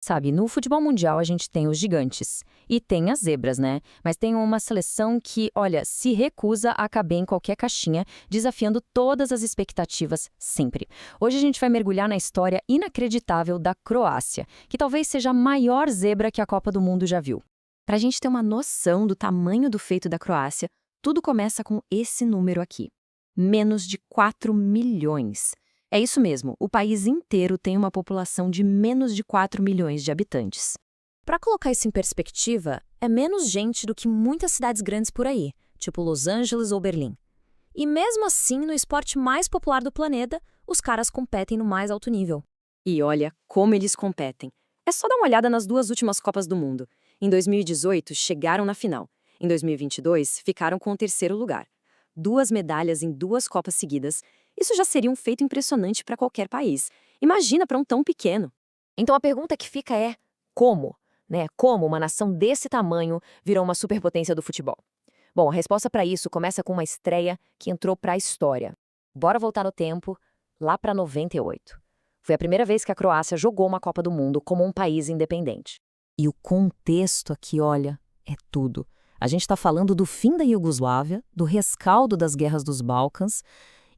Sabe, no futebol mundial a gente tem os gigantes e tem as zebras, né? Mas tem uma seleção que, olha, se recusa a caber em qualquer caixinha, desafiando todas as expectativas sempre. Hoje a gente vai mergulhar na história inacreditável da Croácia, que talvez seja a maior zebra que a Copa do Mundo já viu. Para a gente ter uma noção do tamanho do feito da Croácia, tudo começa com esse número aqui: menos de 4 milhões. É isso mesmo, o país inteiro tem uma população de menos de 4 milhões de habitantes. Para colocar isso em perspectiva, é menos gente do que muitas cidades grandes por aí, tipo Los Angeles ou Berlim. E mesmo assim, no esporte mais popular do planeta, os caras competem no mais alto nível. E olha como eles competem. É só dar uma olhada nas duas últimas Copas do Mundo. Em 2018, chegaram na final. Em 2022, ficaram com o terceiro lugar. 2 medalhas em 2 Copas seguidas. Isso já seria um feito impressionante para qualquer país. Imagina para um tão pequeno. Então a pergunta que fica é: como? Como uma nação desse tamanho virou uma superpotência do futebol? Bom, a resposta para isso começa com uma estreia que entrou para a história. Bora voltar no tempo, lá para 98. Foi a primeira vez que a Croácia jogou uma Copa do Mundo como um país independente. E o contexto aqui, olha, é tudo. A gente está falando do fim da Iugoslávia, do rescaldo das guerras dos Balcãs.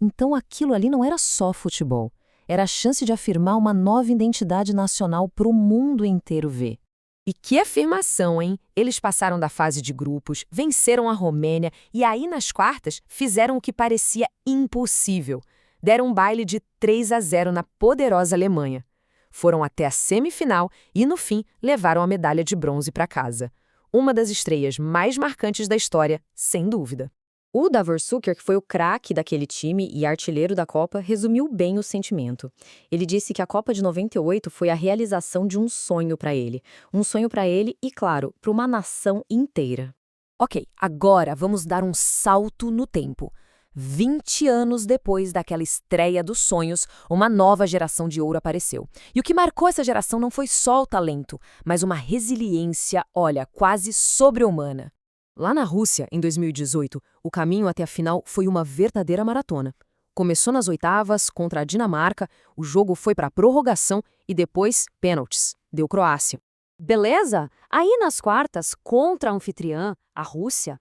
Então aquilo ali não era só futebol. Era a chance de afirmar uma nova identidade nacional para o mundo inteiro ver. E que afirmação, hein? Eles passaram da fase de grupos, venceram a Romênia e aí nas quartas fizeram o que parecia impossível. Deram um baile de 3-0 na poderosa Alemanha. Foram até a semifinal e, no fim, levaram a medalha de bronze para casa. Uma das estreias mais marcantes da história, sem dúvida. O Davor Šuker, que foi o craque daquele time e artilheiro da Copa, resumiu bem o sentimento. Ele disse que a Copa de 98 foi a realização de um sonho para ele. Um sonho para ele e, claro, para uma nação inteira. Ok, agora vamos dar um salto no tempo. 20 anos depois daquela estreia dos sonhos, uma nova geração de ouro apareceu. E o que marcou essa geração não foi só o talento, mas uma resiliência, olha, quase sobre-humana. Lá na Rússia, em 2018, o caminho até a final foi uma verdadeira maratona. Começou nas oitavas, contra a Dinamarca, o jogo foi para a prorrogação e depois pênaltis. Deu Croácia. Beleza? Aí nas quartas, contra a anfitriã, a Rússia.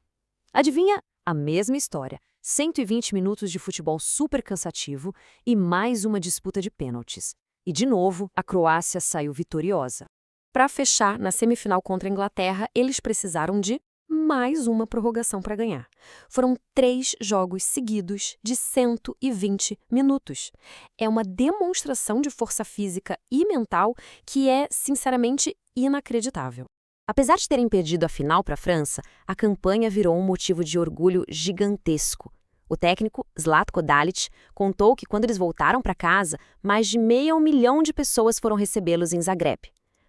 Adivinha? A mesma história. 120 minutos de futebol super cansativo e mais uma disputa de pênaltis. E de novo, a Croácia saiu vitoriosa. Para fechar, na semifinal contra a Inglaterra, eles precisaram de mais uma prorrogação para ganhar. Foram 3 jogos seguidos de 120 minutos. É uma demonstração de força física e mental que é, sinceramente, inacreditável. Apesar de terem perdido a final para a França, a campanha virou um motivo de orgulho gigantesco. O técnico, Zlatko Dalic, contou que quando eles voltaram para casa, mais de 500.000 de pessoas foram recebê-los em Zagreb.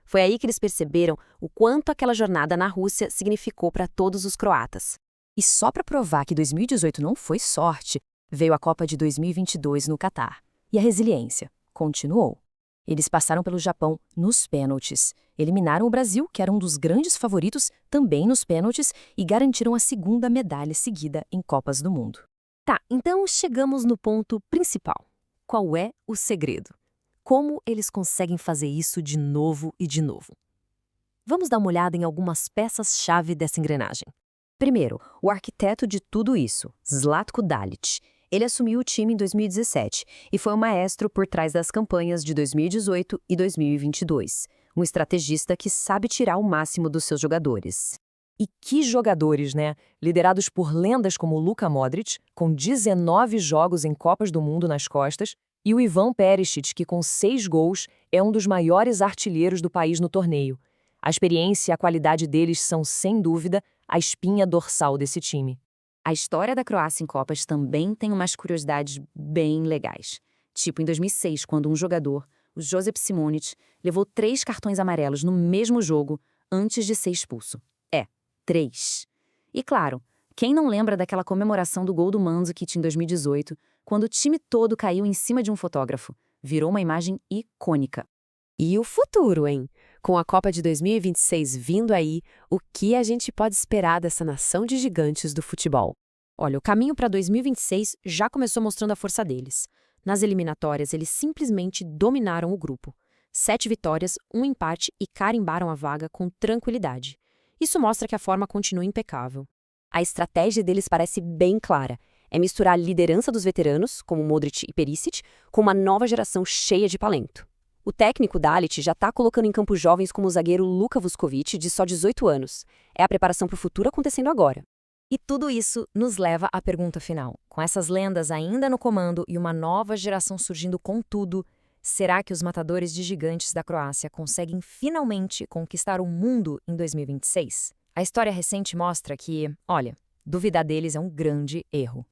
Foi aí que eles perceberam o quanto aquela jornada na Rússia significou para todos os croatas. E só para provar que 2018 não foi sorte, veio a Copa de 2022 no Catar. E a resiliência continuou. Eles passaram pelo Japão nos pênaltis, eliminaram o Brasil, que era um dos grandes favoritos, também nos pênaltis, e garantiram a segunda medalha seguida em Copas do Mundo. Tá, então chegamos no ponto principal. Qual é o segredo? Como eles conseguem fazer isso de novo e de novo? Vamos dar uma olhada em algumas peças-chave dessa engrenagem. Primeiro, o arquiteto de tudo isso, Zlatko Dalic. Ele assumiu o time em 2017 e foi o maestro por trás das campanhas de 2018 e 2022. Um estrategista que sabe tirar o máximo dos seus jogadores. E que jogadores, né? Liderados por lendas como o Luka Modric, com 19 jogos em Copas do Mundo nas costas, e o Ivan Perisic, que com 6 gols é um dos maiores artilheiros do país no torneio. A experiência e a qualidade deles são, sem dúvida, a espinha dorsal desse time. A história da Croácia em Copas também tem umas curiosidades bem legais. Tipo em 2006, quando um jogador, o Josip Simonic, levou 3 cartões amarelos no mesmo jogo antes de ser expulso. 3. E claro, quem não lembra daquela comemoração do gol do Mandzukic em 2018, quando o time todo caiu em cima de um fotógrafo? Virou uma imagem icônica. E o futuro, hein? Com a Copa de 2026 vindo aí, o que a gente pode esperar dessa nação de gigantes do futebol? Olha, o caminho para 2026 já começou mostrando a força deles. Nas eliminatórias, eles simplesmente dominaram o grupo. 7 vitórias, um empate e carimbaram a vaga com tranquilidade. Isso mostra que a forma continua impecável. A estratégia deles parece bem clara. É misturar a liderança dos veteranos, como Modric e Perisic, com uma nova geração cheia de talento. O técnico Dalit já está colocando em campo jovens como o zagueiro Luka Vuskovic, de só 18 anos. É a preparação para o futuro acontecendo agora. E tudo isso nos leva à pergunta final. Com essas lendas ainda no comando e uma nova geração surgindo com tudo, será que os matadores de gigantes da Croácia conseguem finalmente conquistar o mundo em 2026? A história recente mostra que, olha, duvidar deles é um grande erro.